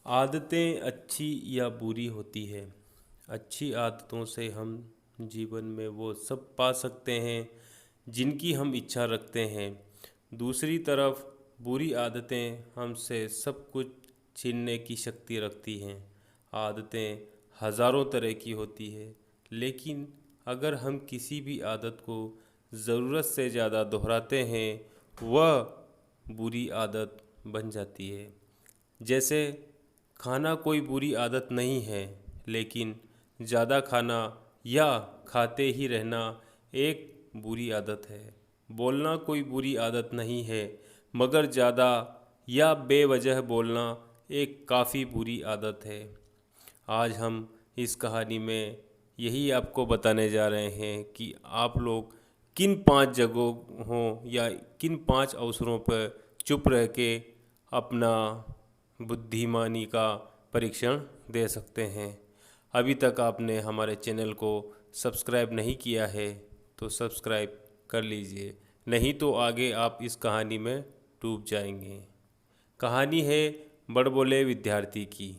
आदतें अच्छी या बुरी होती है। अच्छी आदतों से हम जीवन में वो सब पा सकते हैं जिनकी हम इच्छा रखते हैं। दूसरी तरफ बुरी आदतें हमसे सब कुछ छीनने की शक्ति रखती हैं। आदतें हज़ारों तरह की होती है, लेकिन अगर हम किसी भी आदत को ज़रूरत से ज़्यादा दोहराते हैं, वह बुरी आदत बन जाती है। जैसे खाना कोई बुरी आदत नहीं है, लेकिन ज़्यादा खाना या खाते ही रहना एक बुरी आदत है। बोलना कोई बुरी आदत नहीं है, मगर ज़्यादा या बेवजह बोलना एक काफ़ी बुरी आदत है। आज हम इस कहानी में यही आपको बताने जा रहे हैं कि आप लोग किन 5 जगहों या किन 5 अवसरों पर चुप रह के अपना बुद्धिमानी का परीक्षण दे सकते हैं। अभी तक आपने हमारे चैनल को सब्सक्राइब नहीं किया है तो सब्सक्राइब कर लीजिए, नहीं तो आगे आप इस कहानी में डूब जाएंगे। कहानी है बड़बोले विद्यार्थी की।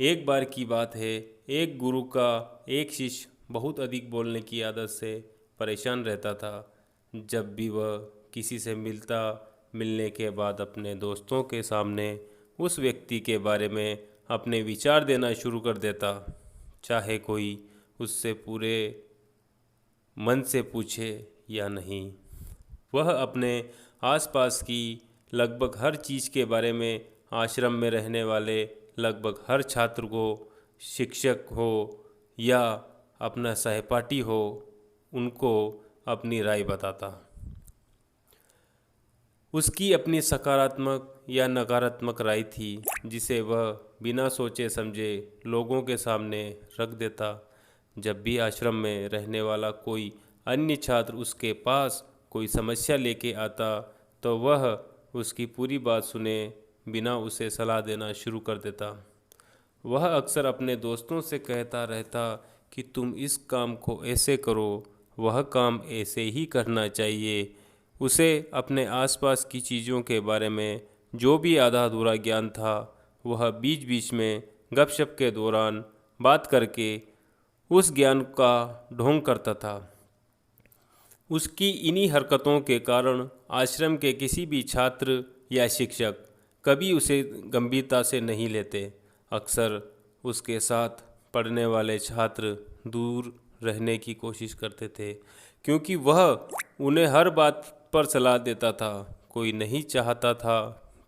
एक बार की बात है, एक गुरु का एक शिष्य बहुत अधिक बोलने की आदत से परेशान रहता था। जब भी वह किसी से मिलने के बाद अपने दोस्तों के सामने उस व्यक्ति के बारे में अपने विचार देना शुरू कर देता, चाहे कोई उससे पूरे मन से पूछे या नहीं। वह अपने आसपास की लगभग हर चीज़ के बारे में आश्रम में रहने वाले लगभग हर छात्र को, शिक्षक हो या अपना सहपाठी हो, उनको अपनी राय बताता। उसकी अपनी सकारात्मक या नकारात्मक राय थी, जिसे वह बिना सोचे समझे लोगों के सामने रख देता। जब भी आश्रम में रहने वाला कोई अन्य छात्र उसके पास कोई समस्या लेके आता, तो वह उसकी पूरी बात सुने बिना उसे सलाह देना शुरू कर देता। वह अक्सर अपने दोस्तों से कहता रहता कि तुम इस काम को ऐसे करो, वह काम ऐसे ही करना चाहिए। उसे अपने आसपास की चीज़ों के बारे में जो भी आधा अधूरा ज्ञान था, वह बीच बीच में गपशप के दौरान बात करके उस ज्ञान का ढोंग करता था। उसकी इन्हीं हरकतों के कारण आश्रम के किसी भी छात्र या शिक्षक कभी उसे गंभीरता से नहीं लेते। अक्सर उसके साथ पढ़ने वाले छात्र दूर रहने की कोशिश करते थे, क्योंकि वह उन्हें हर बात पर सलाह देता था। कोई नहीं चाहता था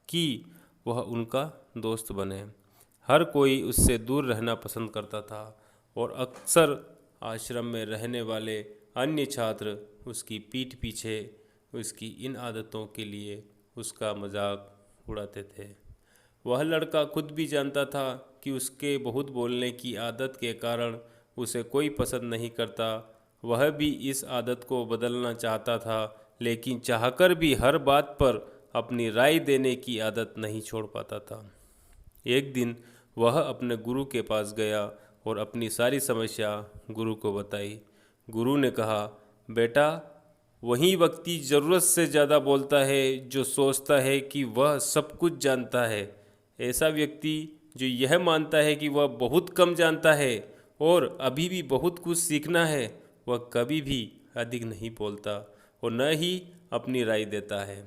कि वह उनका दोस्त बने। हर कोई उससे दूर रहना पसंद करता था, और अक्सर आश्रम में रहने वाले अन्य छात्र उसकी पीठ पीछे उसकी इन आदतों के लिए उसका मजाक उड़ाते थे। वह लड़का खुद भी जानता था कि उसके बहुत बोलने की आदत के कारण उसे कोई पसंद नहीं करता। वह भी इस आदत को बदलना चाहता था, लेकिन चाहकर भी हर बात पर अपनी राय देने की आदत नहीं छोड़ पाता था। एक दिन वह अपने गुरु के पास गया और अपनी सारी समस्या गुरु को बताई। गुरु ने कहा, बेटा, वही व्यक्ति ज़रूरत से ज़्यादा बोलता है जो सोचता है कि वह सब कुछ जानता है। ऐसा व्यक्ति जो यह मानता है कि वह बहुत कम जानता है और अभी भी बहुत कुछ सीखना है, वह कभी भी अधिक नहीं बोलता और न ही अपनी राय देता है।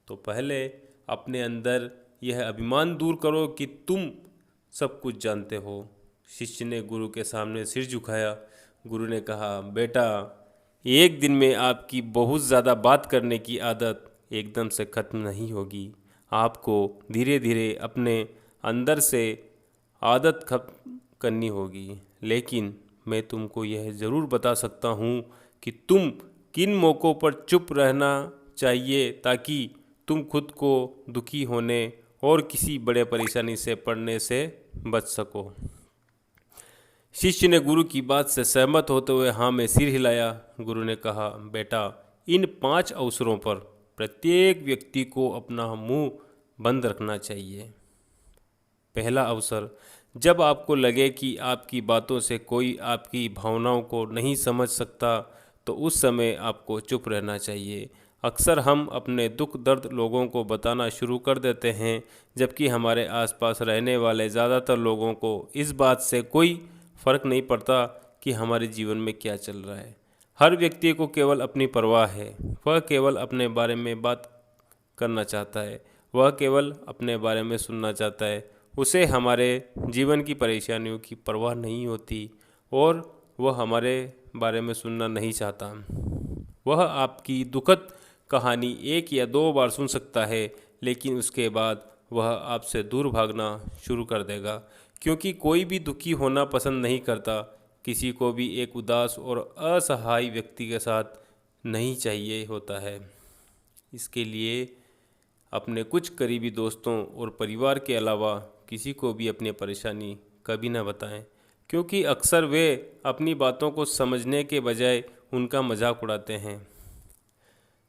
तो पहले अपने अंदर यह अभिमान दूर करो कि तुम सब कुछ जानते हो। शिष्य ने गुरु के सामने सिर झुकाया। गुरु ने कहा, बेटा, एक दिन में आपकी बहुत ज़्यादा बात करने की आदत एकदम से ख़त्म नहीं होगी। आपको धीरे धीरे अपने अंदर से आदत खत्म करनी होगी। लेकिन मैं तुमको यह ज़रूर बता सकता हूँ कि तुम किन मौक़ों पर चुप रहना चाहिए, ताकि तुम खुद को दुखी होने और किसी बड़े परेशानी से पड़ने से बच सको। शिष्य ने गुरु की बात से सहमत होते हुए हाँ में सिर हिलाया। गुरु ने कहा, बेटा, इन 5 अवसरों पर प्रत्येक व्यक्ति को अपना मुंह बंद रखना चाहिए। पहला अवसर, जब आपको लगे कि आपकी बातों से कोई आपकी भावनाओं को नहीं समझ सकता, तो उस समय आपको चुप रहना चाहिए। अक्सर हम अपने दुख दर्द लोगों को बताना शुरू कर देते हैं, जबकि हमारे आसपास रहने वाले ज़्यादातर लोगों को इस बात से कोई फ़र्क नहीं पड़ता कि हमारे जीवन में क्या चल रहा है। हर व्यक्ति को केवल अपनी परवाह है। वह केवल अपने बारे में बात करना चाहता है, वह केवल अपने बारे में सुनना चाहता है। उसे हमारे जीवन की परेशानियों की परवाह नहीं होती और वह हमारे बारे में सुनना नहीं चाहता। वह आपकी दुखद कहानी 1 या 2 बार सुन सकता है, लेकिन उसके बाद वह आपसे दूर भागना शुरू कर देगा, क्योंकि कोई भी दुखी होना पसंद नहीं करता। किसी को भी एक उदास और असहाय व्यक्ति के साथ नहीं चाहिए होता है। इसके लिए अपने कुछ करीबी दोस्तों और परिवार के अलावा किसी को भी अपनी परेशानी कभी ना बताएं, क्योंकि अक्सर वे अपनी बातों को समझने के बजाय उनका मजाक उड़ाते हैं।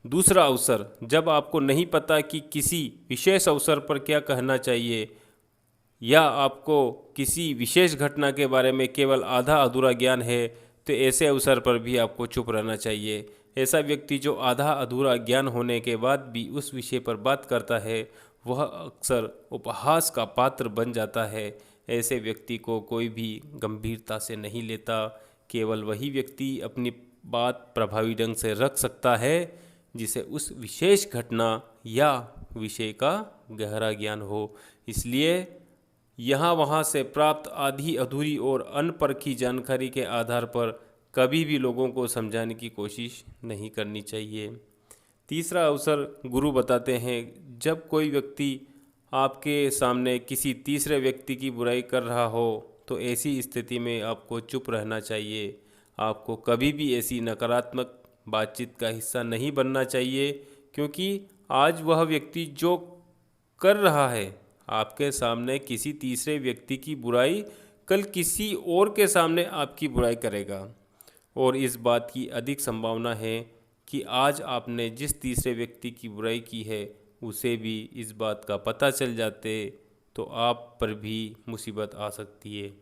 दूसरा अवसर, जब आपको नहीं पता कि किसी विशेष अवसर पर क्या कहना चाहिए या आपको किसी विशेष घटना के बारे में केवल आधा अधूरा ज्ञान है, तो ऐसे अवसर पर भी आपको चुप रहना चाहिए। ऐसा व्यक्ति जो आधा अधूरा ज्ञान होने के बाद भी उस विषय पर बात करता है, वह अक्सर उपहास का पात्र बन जाता है। ऐसे व्यक्ति को कोई भी गंभीरता से नहीं लेता। केवल वही व्यक्ति अपनी बात प्रभावी ढंग से रख सकता है जिसे उस विशेष घटना या विषय का गहरा ज्ञान हो। इसलिए यहाँ वहाँ से प्राप्त आधी अधूरी और अनपरखी जानकारी के आधार पर कभी भी लोगों को समझाने की कोशिश नहीं करनी चाहिए। तीसरा अवसर, गुरु बताते हैं, जब कोई व्यक्ति आपके सामने किसी तीसरे व्यक्ति की बुराई कर रहा हो तो ऐसी स्थिति में आपको चुप रहना चाहिए। आपको कभी भी ऐसी नकारात्मक बातचीत का हिस्सा नहीं बनना चाहिए, क्योंकि आज वह व्यक्ति जो कर रहा है आपके सामने किसी तीसरे व्यक्ति की बुराई, कल किसी और के सामने आपकी बुराई करेगा। और इस बात की अधिक संभावना है कि आज आपने जिस तीसरे व्यक्ति की बुराई की है उसे भी इस बात का पता चल जाते तो आप पर भी मुसीबत आ सकती है।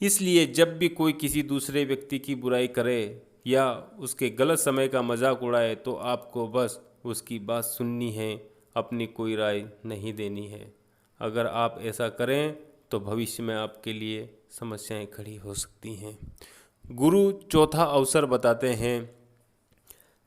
इसलिए जब भी कोई किसी दूसरे व्यक्ति की बुराई करे या उसके गलत समय का मजाक उड़ाए तो आपको बस उसकी बात सुननी है, अपनी कोई राय नहीं देनी है। अगर आप ऐसा करें तो भविष्य में आपके लिए समस्याएं खड़ी हो सकती हैं। गुरु चौथा अवसर बताते हैं,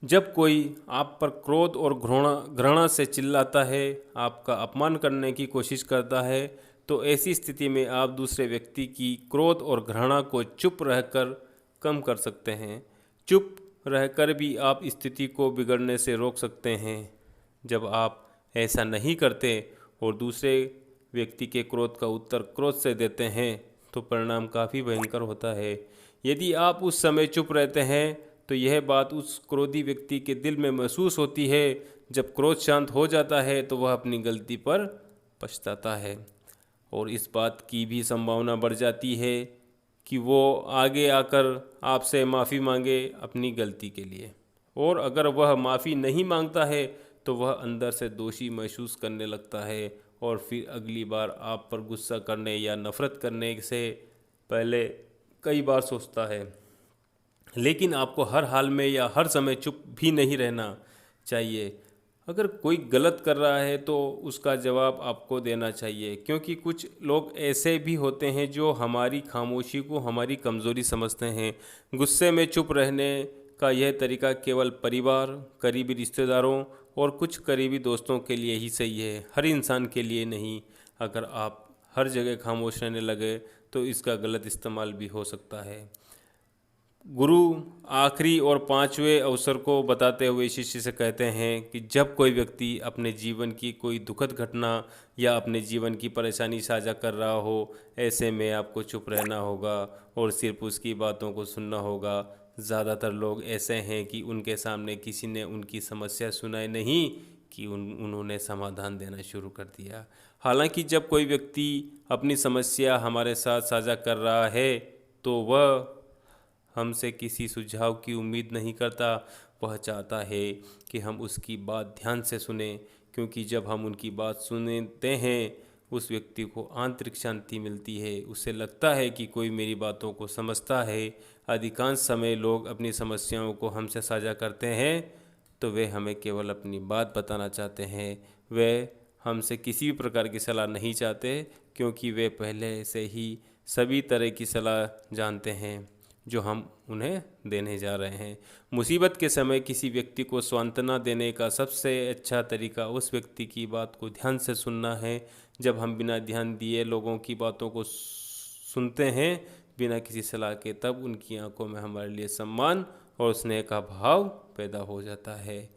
जब कोई आप पर क्रोध और घृणा से चिल्लाता है, आपका अपमान करने की कोशिश करता है, तो ऐसी स्थिति में आप दूसरे व्यक्ति की क्रोध और घृणा को चुप रहकर कम कर सकते हैं। चुप रहकर भी आप स्थिति को बिगड़ने से रोक सकते हैं। जब आप ऐसा नहीं करते और दूसरे व्यक्ति के क्रोध का उत्तर क्रोध से देते हैं तो परिणाम काफ़ी भयंकर होता है। यदि आप उस समय चुप रहते हैं तो यह बात उस क्रोधी व्यक्ति के दिल में महसूस होती है। जब क्रोध शांत हो जाता है तो वह अपनी गलती पर पछताता है और इस बात की भी संभावना बढ़ जाती है कि वो आगे आकर आपसे माफ़ी मांगे अपनी गलती के लिए। और अगर वह माफ़ी नहीं मांगता है तो वह अंदर से दोषी महसूस करने लगता है और फिर अगली बार आप पर गुस्सा करने या नफ़रत करने से पहले कई बार सोचता है। लेकिन आपको हर हाल में या हर समय चुप भी नहीं रहना चाहिए। अगर कोई गलत कर रहा है तो उसका जवाब आपको देना चाहिए, क्योंकि कुछ लोग ऐसे भी होते हैं जो हमारी खामोशी को हमारी कमज़ोरी समझते हैं। गुस्से में चुप रहने का यह तरीका केवल परिवार, करीबी रिश्तेदारों और कुछ करीबी दोस्तों के लिए ही सही है, हर इंसान के लिए नहीं। अगर आप हर जगह खामोश रहने लगे तो इसका गलत इस्तेमाल भी हो सकता है। गुरु आखिरी और पांचवें अवसर को बताते हुए शिष्य से कहते हैं कि जब कोई व्यक्ति अपने जीवन की कोई दुखद घटना या अपने जीवन की परेशानी साझा कर रहा हो, ऐसे में आपको चुप रहना होगा और सिर्फ उसकी बातों को सुनना होगा। ज़्यादातर लोग ऐसे हैं कि उनके सामने किसी ने उनकी समस्या सुनाई नहीं कि उन्होंने समाधान देना शुरू कर दिया। हालांकि जब कोई व्यक्ति अपनी समस्या हमारे साथ साझा कर रहा है तो वह हमसे किसी सुझाव की उम्मीद नहीं करता। वह चाहता है कि हम उसकी बात ध्यान से सुने, क्योंकि जब हम उनकी बात सुनते हैं उस व्यक्ति को आंतरिक शांति मिलती है। उसे लगता है कि कोई मेरी बातों को समझता है। अधिकांश समय लोग अपनी समस्याओं को हमसे साझा करते हैं तो वे हमें केवल अपनी बात बताना चाहते हैं। वे हमसे किसी भी प्रकार की सलाह नहीं चाहते, क्योंकि वे पहले से ही सभी तरह की सलाह जानते हैं जो हम उन्हें देने जा रहे हैं। मुसीबत के समय किसी व्यक्ति को सांत्वना देने का सबसे अच्छा तरीका उस व्यक्ति की बात को ध्यान से सुनना है। जब हम बिना ध्यान दिए लोगों की बातों को सुनते हैं बिना किसी सलाह के, तब उनकी आंखों में हमारे लिए सम्मान और स्नेह का भाव पैदा हो जाता है।